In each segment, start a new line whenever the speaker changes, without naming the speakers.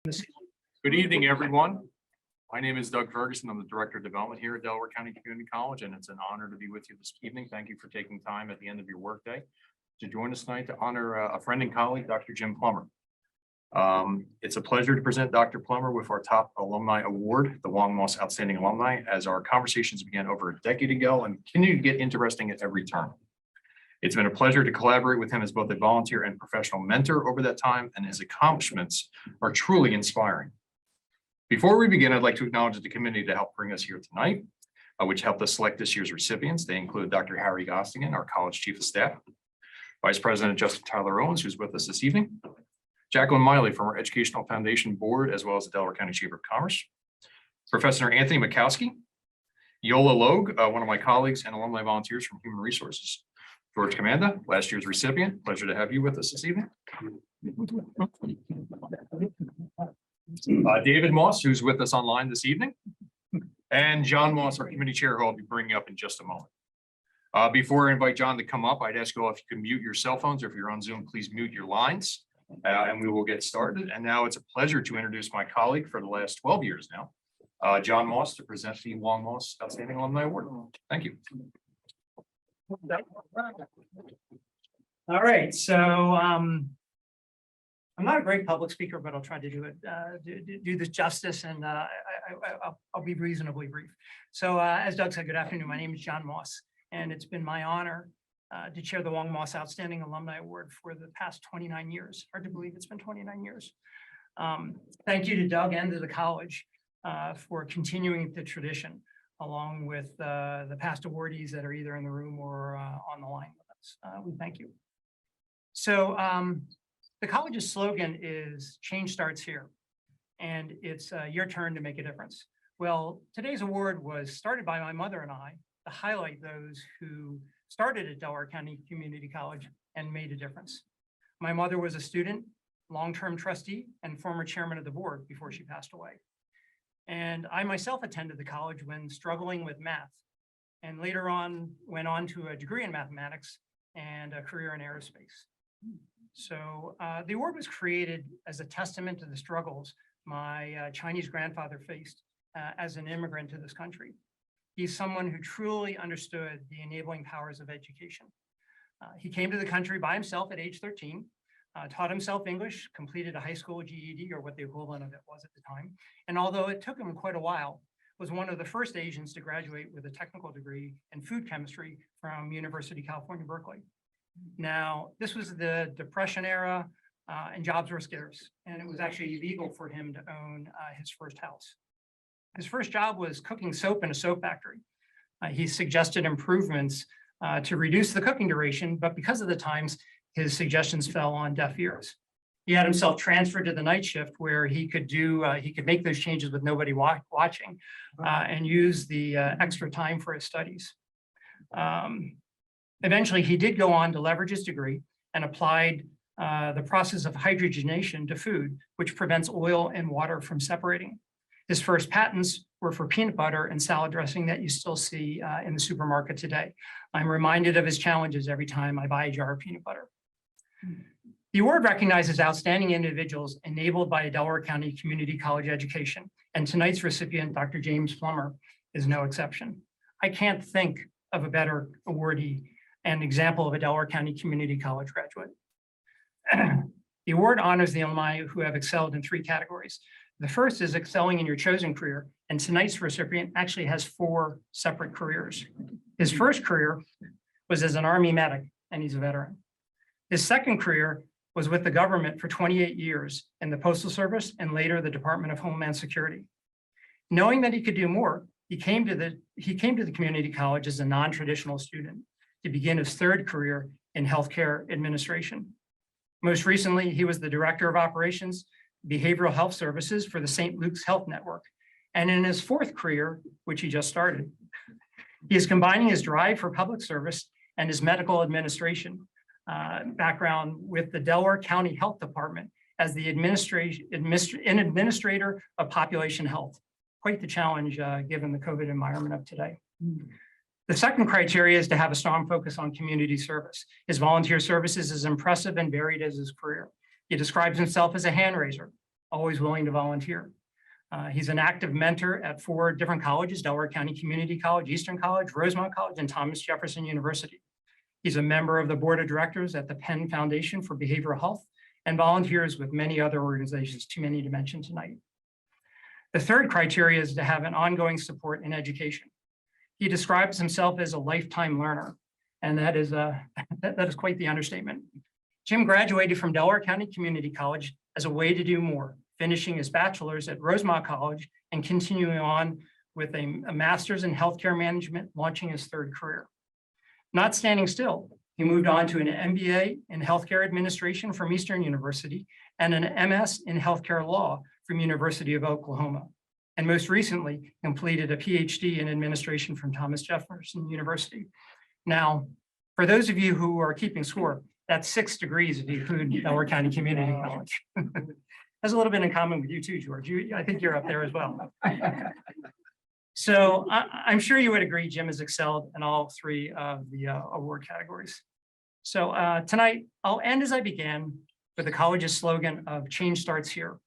Good evening, everyone. My name is Doug Ferguson. I'm the Director of Development here at Delaware County Community College, and it's an honor to be with you this evening. Thank you for taking time at the end of your workday to join us tonight to honor a friend and colleague, Dr. Jim Plummer. It's a pleasure to present Dr. Plummer with our top alumni award, the Wong Moss Outstanding Alumni, as our conversations began over a decade ago and continue to get interesting at every turn. It's been a pleasure to collaborate with him as both a volunteer and professional mentor over that time, and his accomplishments are truly inspiring. Before we begin, I'd like to acknowledge the committee to help bring us here tonight, which helped us select this year's recipients. They include Dr. Harry Gostigan, our College Chief of Staff, Vice President Justin Tyler Owens, who's with us this evening, Jacqueline Miley from our Educational Foundation Board, as well as the Delaware County Chamber of Commerce, Professor Anthony Makowski, Yola Logue, one of my colleagues and alumni volunteers from Human Resources, George Commanda, last year's recipient. Pleasure to have you with us this evening. David Moss, who's with us online this evening, and John Moss, our committee chair, who I'll be bringing up in just a moment. Before I invite John to come up, I'd ask you all if you can mute your cell phones, or if you're on Zoom, please mute your lines, and we will get started. And now it's a pleasure to introduce my colleague for the last 12 years now, John Moss, to present the Wong Moss Outstanding Alumni Award. Thank you.
All right, so I'm not a great public speaker, but I'll try to do it, do this justice, and I'll be reasonably brief. So as Doug said, good afternoon. My name is John Moss, and it's been my honor to chair the Wong Moss Outstanding Alumni Award for the past 29 years. Hard to believe it's been 29 years. Thank you to Doug and to the college for continuing the tradition, along with the past awardees that are either in the room or on the line with us. We thank you. So the college's slogan is "Change starts here," and it's your turn to make a difference. Well, today's award was started by my mother and I to highlight those who started at Delaware County Community College and made a difference. My mother was a student, long-term trustee, and former chairman of the board before she passed away. And I myself attended the college when struggling with math, and later on went on to a degree in mathematics and a career in aerospace. So the award was created as a testament to the struggles my Chinese grandfather faced as an immigrant to this country. He's someone who truly understood the enabling powers of education. He came to the country by himself at age 13, taught himself English, completed a high school GED, or what the equivalent of it was at the time. And although it took him quite a while, was one of the first Asians to graduate with a technical degree in food chemistry from University of California, Berkeley. Now, this was the Depression era, and jobs were scarce, and it was actually illegal for him to own his first house. His first job was cooking soap in a soap factory. He suggested improvements to reduce the cooking duration, but because of the times, his suggestions fell on deaf ears. He had himself transferred to the night shift, where he could make those changes with nobody watching, and use the extra time for his studies. Eventually, he did go on to leverage his degree and applied the process of hydrogenation to food, which prevents oil and water from separating. His first patents were for peanut butter and salad dressing that you still see in the supermarket today. I'm reminded of his challenges every time I buy a jar of peanut butter. The award recognizes outstanding individuals enabled by a Delaware County Community College education, and tonight's recipient, Dr. James Plummer, is no exception. I can't think of a better awardee and example of a Delaware County Community College graduate. The award honors the alumni who have excelled in 3 categories. The first is excelling in your chosen career, and tonight's recipient actually has 4 separate careers. His first career was as an Army medic, and he's a veteran. His second career was with the government for 28 years in the Postal Service and later the Department of Homeland Security. Knowing that he could do more, he came to the community college as a non-traditional student to begin his 3rd career in healthcare administration. Most recently, he was the Director of Operations, Behavioral Health Services for the St. Luke's Health Network. And in his 4th career, which he just started, he is combining his drive for public service and his medical administration background with the Delaware County Health Department as the administrator of population health. Quite the challenge given the COVID environment of today. The second criteria is to have a strong focus on community service. His volunteer service is as impressive and varied as his career. He describes himself as a hand raiser, always willing to volunteer. He's an active mentor at 4 different colleges: Delaware County Community College, Eastern College, Rosemont College, and Thomas Jefferson University. He's a member of the board of directors at the Penn Foundation for Behavioral Health and volunteers with many other organizations, too many to mention tonight. The third criteria is to have an ongoing support in education. He describes himself as a lifetime learner, and that is quite the understatement. Jim graduated from Delaware County Community College as a way to do more, finishing his bachelor's at Rosemont College and continuing on with a master's in healthcare management, launching his 3rd career. Not standing still, he moved on to an MBA in healthcare administration from Eastern University and an MS in healthcare law from University of Oklahoma, and most recently completed a PhD in administration from Thomas Jefferson University. Now, for those of you who are keeping score, that's 6 degrees if you include Delaware County Community College. Has a little bit in common with you too, George. I think you're up there as well. So I'm sure you would agree Jim has excelled in all 3 of the award categories. So tonight, I'll end as I began with the college's slogan of "Change starts here."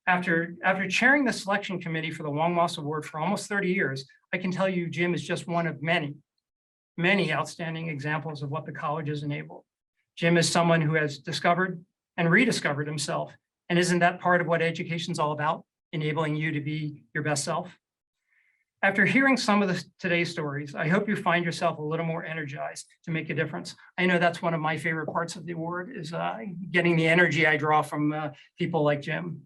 After chairing the selection committee for the Wong Moss Award for almost 30 years, I can tell you Jim is just one of many outstanding examples of what the college has enabled. Jim is someone who has discovered and rediscovered himself. And isn't that part of what education is all about? Enabling you to be your best self. After hearing some of today's stories, I hope you find yourself a little more energized to make a difference. I know that's one of my favorite parts of the award is getting the energy I draw from people like Jim.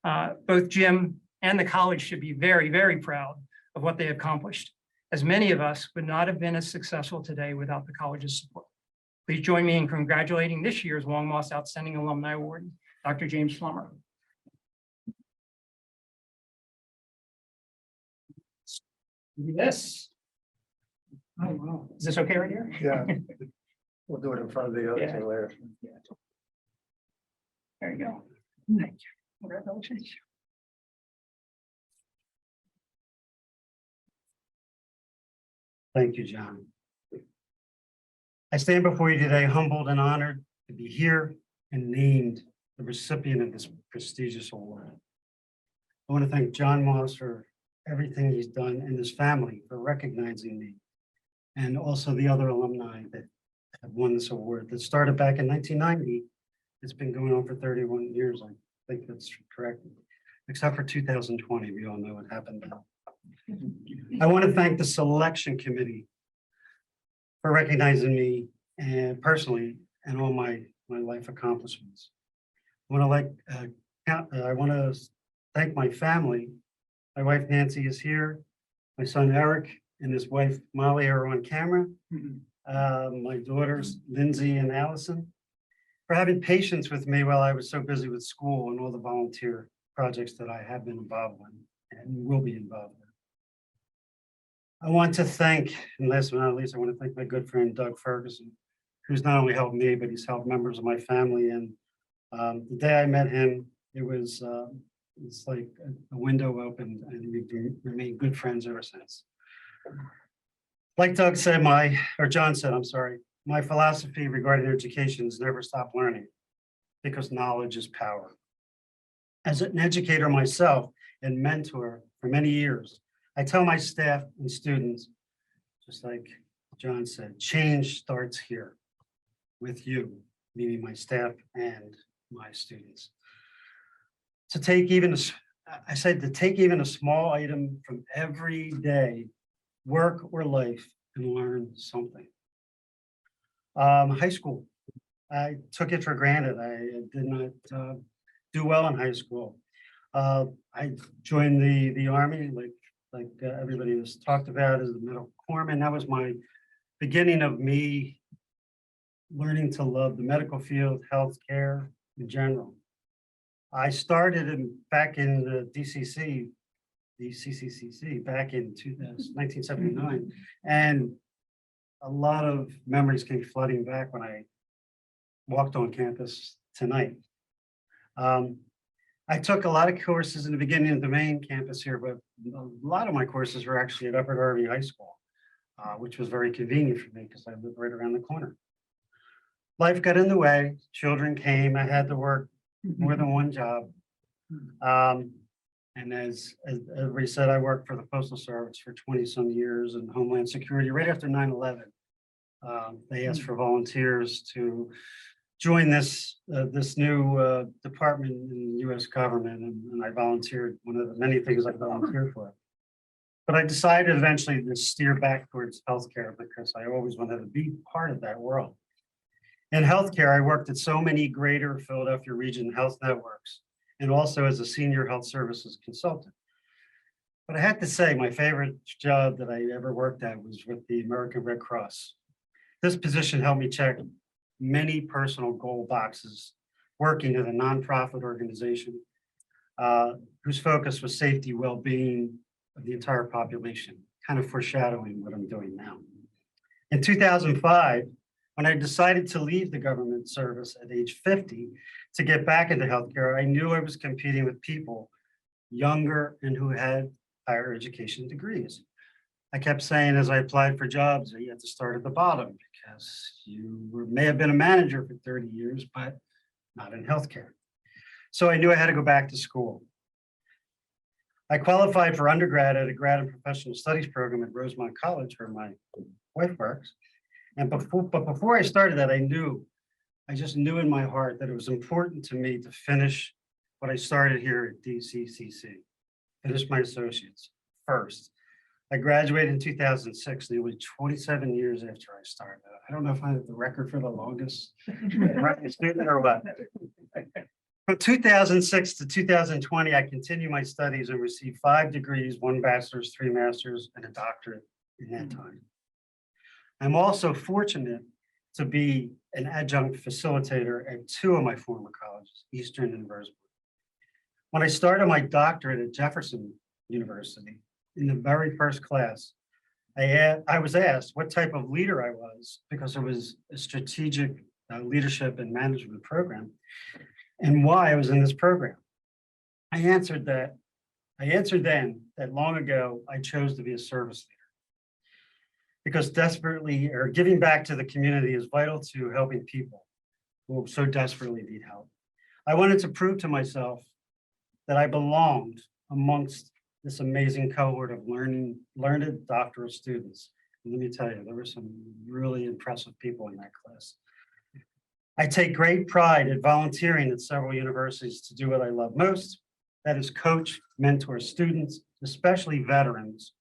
Both Jim and the college should be very, very proud of what they accomplished, as many of us would not have been as successful today without the college's support. Please join me in congratulating this year's Wong Moss Outstanding Alumni Award, Dr. James Plummer. Do this. Oh, wow. Is this okay right here?
Yeah, we'll do it in front of the other
Yeah.
2 later.
There you go. Thank you. Congratulations.
Thank you, John. I stand before you today humbled and honored to be here and named the recipient of this prestigious award. I want to thank John Moss for everything he's done and his family for recognizing me, and also the other alumni that have won this award that started back in 1990. It's been going on for 31 years. I think that's correct, except for 2020. We all know what happened now. I want to thank the selection committee for recognizing me and personally and all my life accomplishments. I want to thank my family. My wife Nancy is here. My son Eric and his wife Molly are on camera. My daughters Lindsay and Allison for having patience with me while I was so busy with school and all the volunteer projects that I have been involved in and will be involved in. I want to thank, and last but not least, I want to thank my good friend Doug Ferguson, who's not only helped me, but he's helped members of my family. And the day I met him, it's like a window opened, and we've remained good friends ever since. Like Doug said, John said, I'm sorry, my philosophy regarding education is never stop learning, because knowledge is power. As an educator myself and mentor for many years, I tell my staff and students, just like John said, change starts here with you, meaning my staff and my students. To take even a small item from every day, work or life, and learn something. High school, I took it for granted. I did not do well in high school. I joined the Army, like everybody has talked about, as a medical corpsman. That was my beginning of me learning to love the medical field, healthcare in general. I started back in the DCC, the CCCC, back in 1979, and a lot of memories came flooding back when I walked on campus tonight. I took a lot of courses in the beginning of the main campus here, but a lot of my courses were actually at Upper Darby High School, which was very convenient for me because I lived right around the corner. Life got in the way, children came, I had to work more than one job. And as everybody said, I worked for the Postal Service for 20-some years in Homeland Security. Right after 9/11, they asked for volunteers to join this new department in the U.S. government, and I volunteered. One of the many things I volunteered for. But I decided eventually to steer back towards healthcare because I always wanted to be part of that world. In healthcare, I worked at so many greater Philadelphia region health networks and also as a senior health services consultant. But I had to say my favorite job that I ever worked at was with the American Red Cross. This position helped me check many personal goal boxes working at a nonprofit organization whose focus was safety, well-being of the entire population, kind of foreshadowing what I'm doing now. In 2005, when I decided to leave the government service at age 50 to get back into healthcare, I knew I was competing with people younger and who had higher education degrees. I kept saying as I applied for jobs, you had to start at the bottom because may have been a manager for 30 years, but not in healthcare. So I knew I had to go back to school. I qualified for undergrad at a grad and professional studies program at Rosemont College, where my wife works. But before I started that, I just knew in my heart that it was important to me to finish what I started here at DCCC, finish my associates first. I graduated in 2006, nearly 27 years after I started. I don't know if I have the record for the longest student or what. From 2006 to 2020, I continued my studies and received 5 degrees, 1 bachelor's, 3 masters, and a doctorate in that time. I'm also fortunate to be an adjunct facilitator at 2 of my former colleges, Eastern and Rosemont. When I started my doctorate at Jefferson University, in the very first class, I was asked what type of leader I was because it was a strategic leadership and management program, and why I was in this program. I answered then that long ago I chose to be a service leader because giving back to the community is vital to helping people who so desperately need help. I wanted to prove to myself that I belonged amongst this amazing cohort of learned doctoral students. And let me tell you, there were some really impressive people in that class. I take great pride at volunteering at several universities to do what I love most, that is coach, mentor students, especially veterans,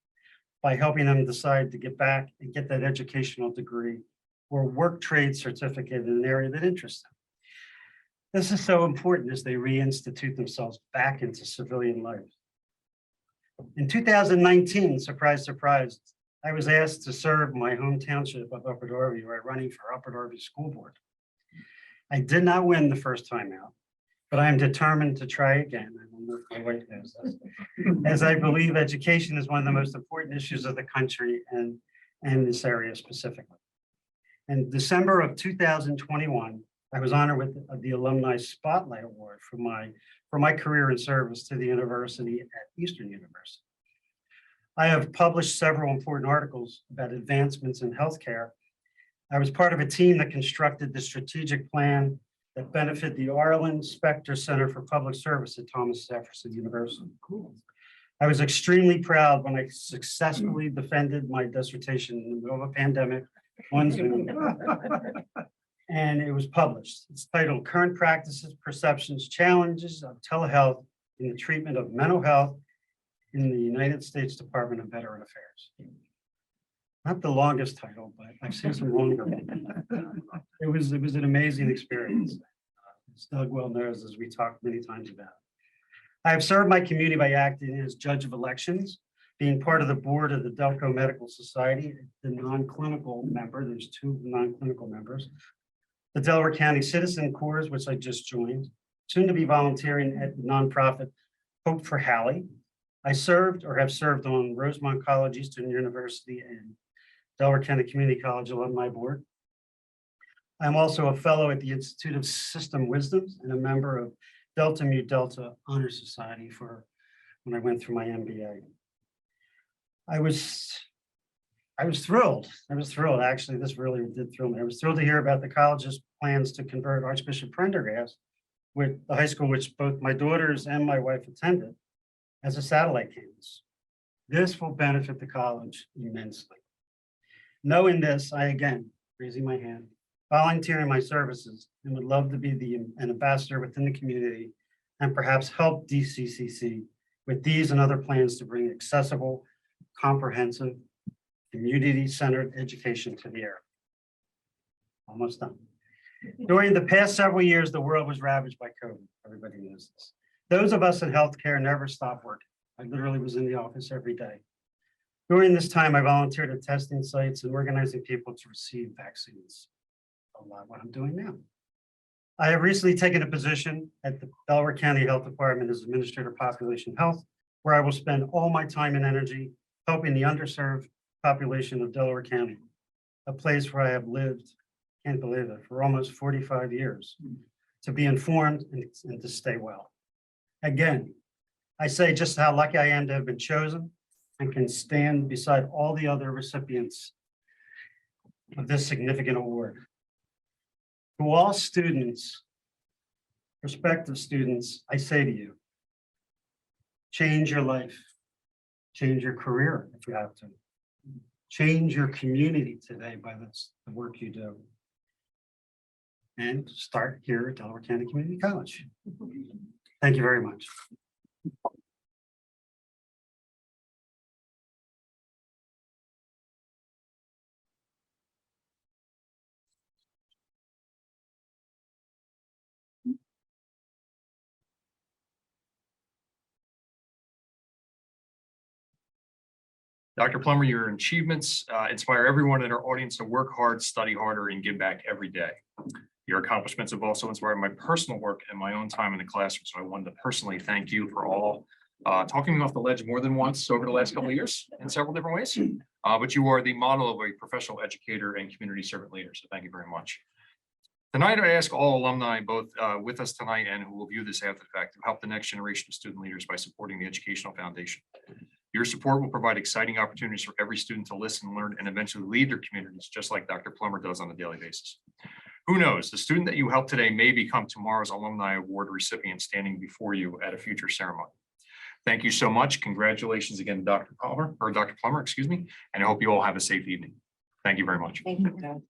by helping them decide to get back and get that educational degree or work trade certificate in an area that interests them. This is so important as they reinstitute themselves back into civilian life. In 2019, surprise, surprise, I was asked to serve my home township of Upper Darby, where I'm running for Upper Darby School Board. I did not win the first time out, but I am determined to try again. I don't know if my wife knows this, as I believe education is one of the most important issues of the country and this area specifically. In December of 2021, I was honored with the Alumni Spotlight Award for my career and service to the university at Eastern University. I have published several important articles about advancements in healthcare. I was part of a team that constructed the strategic plan that benefited the Arlen Specter Center for Public Service at Thomas Jefferson University. Cool. I was extremely proud when I successfully defended my dissertation in the middle of a pandemic on Zoom. And it was published. It's titled Current Practices, Perceptions, Challenges of Telehealth in the Treatment of Mental Health in the United States Department of Veteran Affairs. Not the longest title, but I've seen some longer. It was an amazing experience. As Doug well knows, as we talked many times about. I have served my community by acting as judge of elections, being part of the board of the Delco Medical Society, the non-clinical member, there's 2 non-clinical members, the Delaware County Citizen Corps, which I just joined, soon to be volunteering at the nonprofit Hope for Hallie. I served or have served on Rosemont College, Eastern University, and Delaware County Community College Alumni Board. I'm also a fellow at the Institute of System Wisdoms and a member of Delta Mu Delta Honor Society for when I went through my MBA. I was thrilled. Actually, this really did thrill me. I was thrilled to hear about the college's plans to convert Archbishop Prendergast with the high school which both my daughters and my wife attended as a satellite campus. This will benefit the college immensely. Knowing this, I again, raising my hand, volunteering my services, and would love to be an ambassador within the community and perhaps help DCCC with these and other plans to bring accessible, comprehensive, community-centered education to the area. Almost done. During the past several years, the world was ravaged by COVID. Everybody knows this. Those of us in healthcare never stopped working. I literally was in the office every day. During this time, I volunteered at testing sites and organizing people to receive vaccines. A lot what I'm doing now. I have recently taken a position at the Delaware County Health Department as Administrator of Population Health, where I will spend all my time and energy helping the underserved population of Delaware County, a place where I have lived, can't believe it, for almost 45 years, to be informed and to stay well. Again, I say just how lucky I am to have been chosen and can stand beside all the other recipients of this significant award. To all students, prospective students, I say to you, change your life, change your career if you have to, change your community today by the work you do. And start here at Delaware County Community College. Thank you very much.
Dr. Plummer, your achievements inspire everyone in our audience to work hard, study harder, and give back every day. Your accomplishments have also inspired my personal work and my own time in the classroom. So I wanted to personally thank you for all talking me off the ledge more than once over the last couple of years in several different ways. But you are the model of a professional educator and community servant leader. So thank you very much. Tonight, I ask all alumni, both with us tonight and who will view this after the fact, to help the next generation of student leaders by supporting the Educational Foundation. Your support will provide exciting opportunities for every student to listen, learn, and eventually lead their communities, just like Dr. Plummer does on a daily basis. Who knows, the student that you help today may become tomorrow's Alumni Award recipient standing before you at a future ceremony. Thank you so much. Congratulations again to Dr. Plummer, excuse me, and I hope you all have a safe evening. Thank you very much.
Thank you.